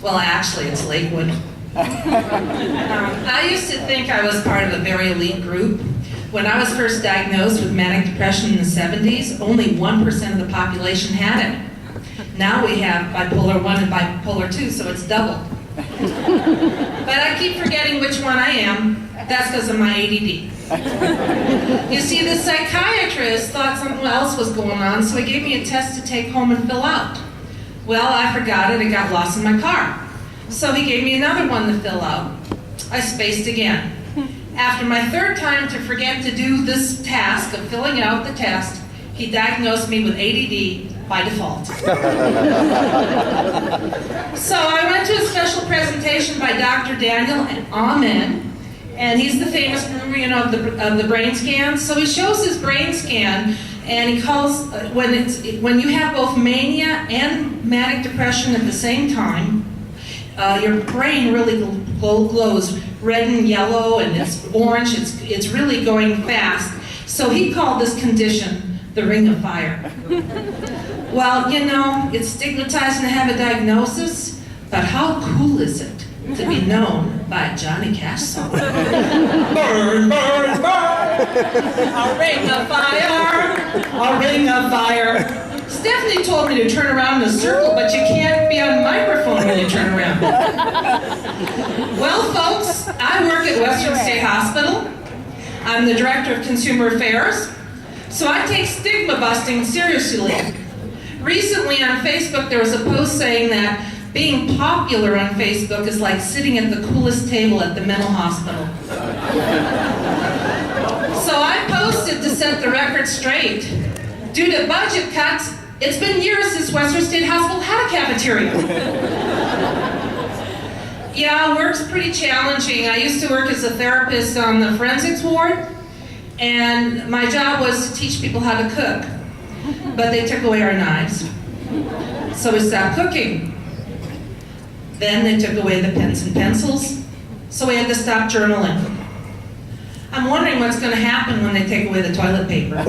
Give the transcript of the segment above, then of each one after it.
Well, actually, it's Lakewood. I used to think I was part of a very elite group. When I was first diagnosed with manic depression in the 70s, only 1% of the population had it. Now we have bipolar 1 and bipolar 2, so it's double. But I keep forgetting which one I am. That's because of my ADD. You see, the psychiatrist thought something else was going on, so he gave me a test to take home and fill out. Well, I forgot it. It got lost in my car. So he gave me another one to fill out. I spaced again. After my third time to forget to do this task of filling out the test, he diagnosed me with ADD by default. So I went to a special presentation by Dr. Daniel Amen, and he's the famous guru, of the brain scans. So he shows his brain scan, and he calls when you have both mania and manic depression at the same time, your brain really glows red and yellow, and it's orange. It's really going fast. So he called this condition the ring of fire. Well, it's stigmatizing to have a diagnosis, but how cool is it to be known by a Johnny Cash song? Burn, burn, burn! A ring of fire! A ring of fire! Stephanie told me to turn around in a circle, but you can't be on microphone when you turn around. Well, folks, I work at Western State Hospital. I'm the Director of Consumer Affairs, so I take stigma busting seriously. Recently on Facebook, there was a post saying that being popular on Facebook is like sitting at the coolest table at the mental hospital. So I posted to set the record straight. Due to budget cuts, it's been years since Western State Hospital had a cafeteria. Yeah, work's pretty challenging. I used to work as a therapist on the forensics ward, and my job was to teach people how to cook. But they took away our knives, so we stopped cooking. Then they took away the pens and pencils, so we had to stop journaling. I'm wondering what's going to happen when they take away the toilet paper.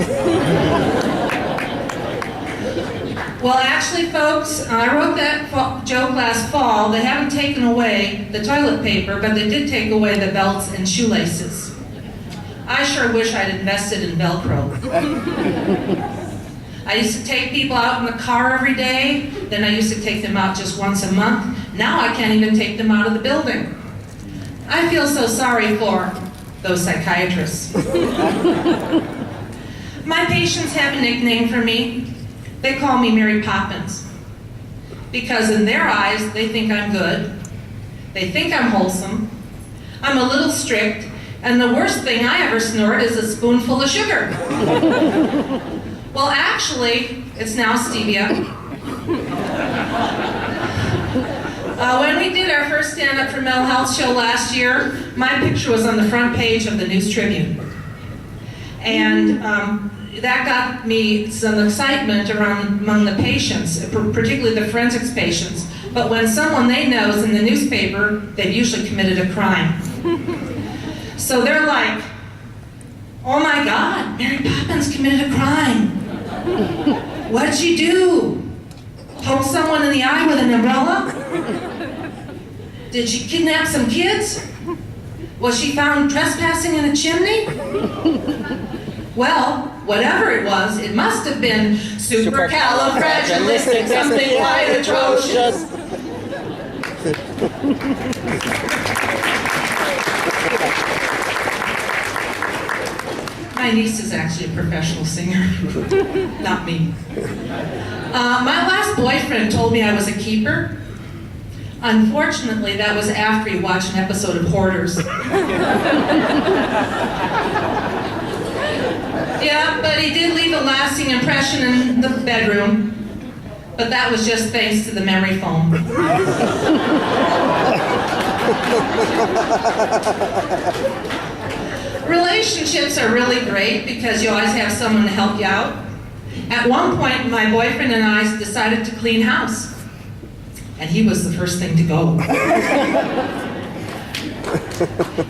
Well, actually, folks, I wrote that joke last fall. They haven't taken away the toilet paper, but they did take away the belts and shoelaces. I sure wish I'd invested in Velcro. I used to take people out in the car every day, then I used to take them out just once a month. Now I can't even take them out of the building. I feel so sorry for those psychiatrists. My patients have a nickname for me. They call me Mary Poppins. Because in their eyes, they think I'm good. They think I'm wholesome. I'm a little strict, and the worst thing I ever snort is a spoonful of sugar. Well, actually, it's now stevia. When we did our first Stand Up for Mental Health show last year, my picture was on the front page of the News Tribune. And that got me some excitement among the patients, particularly the forensics patients. But when someone they know is in the newspaper, they've usually committed a crime. So they're like, oh my God, Mary Poppins committed a crime. What'd she do? Poke someone in the eye with an umbrella? Did she kidnap some kids? Was she found trespassing in a chimney? Well, whatever it was, it must have been supercalifragilistic something quite atrocious. My niece is actually a professional singer, not me. My last boyfriend told me I was a keeper. Unfortunately, that was after he watched an episode of Hoarders. Yeah, but he did leave a lasting impression in the bedroom. But that was just thanks to the memory foam. Relationships are really great because you always have someone to help you out. At one point, my boyfriend and I decided to clean house. And he was the first thing to go.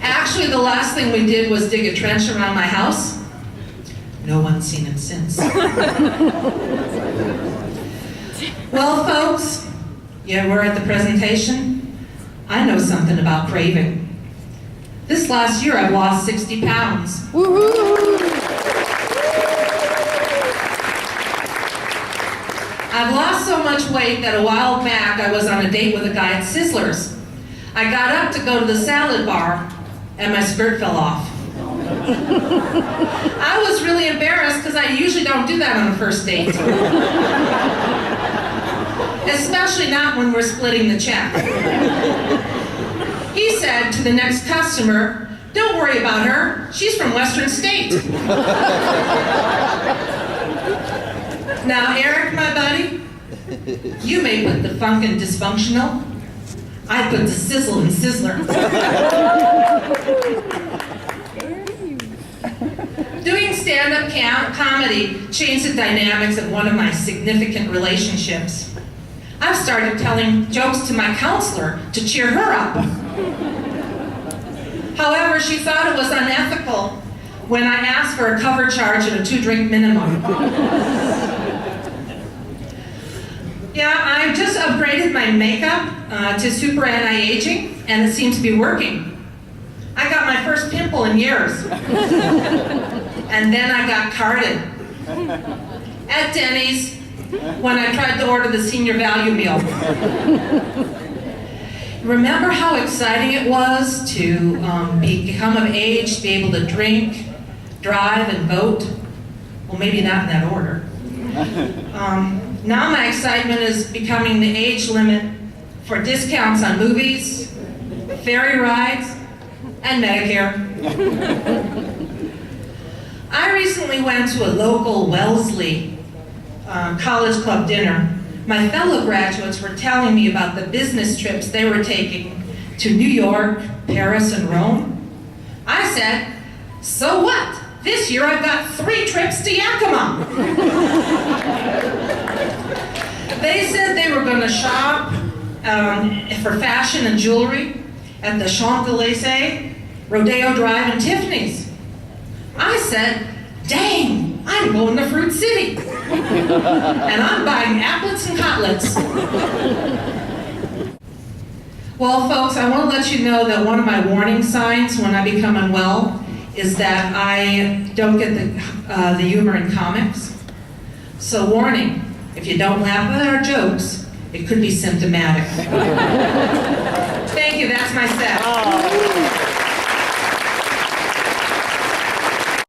Actually, the last thing we did was dig a trench around my house. No one's seen it since. Well, folks, Yeah, we're at the presentation. I know something about craving. This last year, I've lost 60 pounds. Woohoo! I've lost so much weight that a while back I was on a date with a guy at Sizzler's. I got up to go to the salad bar, and my skirt fell off. I was really embarrassed because I usually don't do that on a first date. Especially not when we're splitting the check. He said to the next customer, "Don't worry about her, she's from Western State." Now, Eric, my buddy, you may put the funk in dysfunctional. I put the sizzle in sizzler. Doing stand-up comedy changed the dynamics of one of my significant relationships. I've started telling jokes to my counselor to cheer her up. However, she thought it was unethical when I asked for a cover charge and a 2-drink minimum. Yeah, I've just upgraded my makeup to super anti-aging, and it seems to be working. I got my first pimple in years. And then I got carded at Denny's when I tried to order the senior value meal. Remember how exciting it was to become of age, to be able to drink, drive, and vote? Well, maybe not in that order. Now my excitement is becoming the age limit for discounts on movies, ferry rides, and Medicare. I recently went to a local Wellesley college club dinner. My fellow graduates were telling me about the business trips they were taking to New York, Paris, and Rome. I said, "So what? This year I've got 3 trips to Yakima." They said they were going to shop for fashion and jewelry at the Champs-Élysées, Rodeo Drive, and Tiffany's. I said, "Dang, I'm going to Fruit City. And I'm buying applets and cutlets." Well, folks, I want to let you know that one of my warning signs when I become unwell is that I don't get the humor in comics. So warning, if you don't laugh at our jokes, it could be symptomatic. Thank you, that's my set.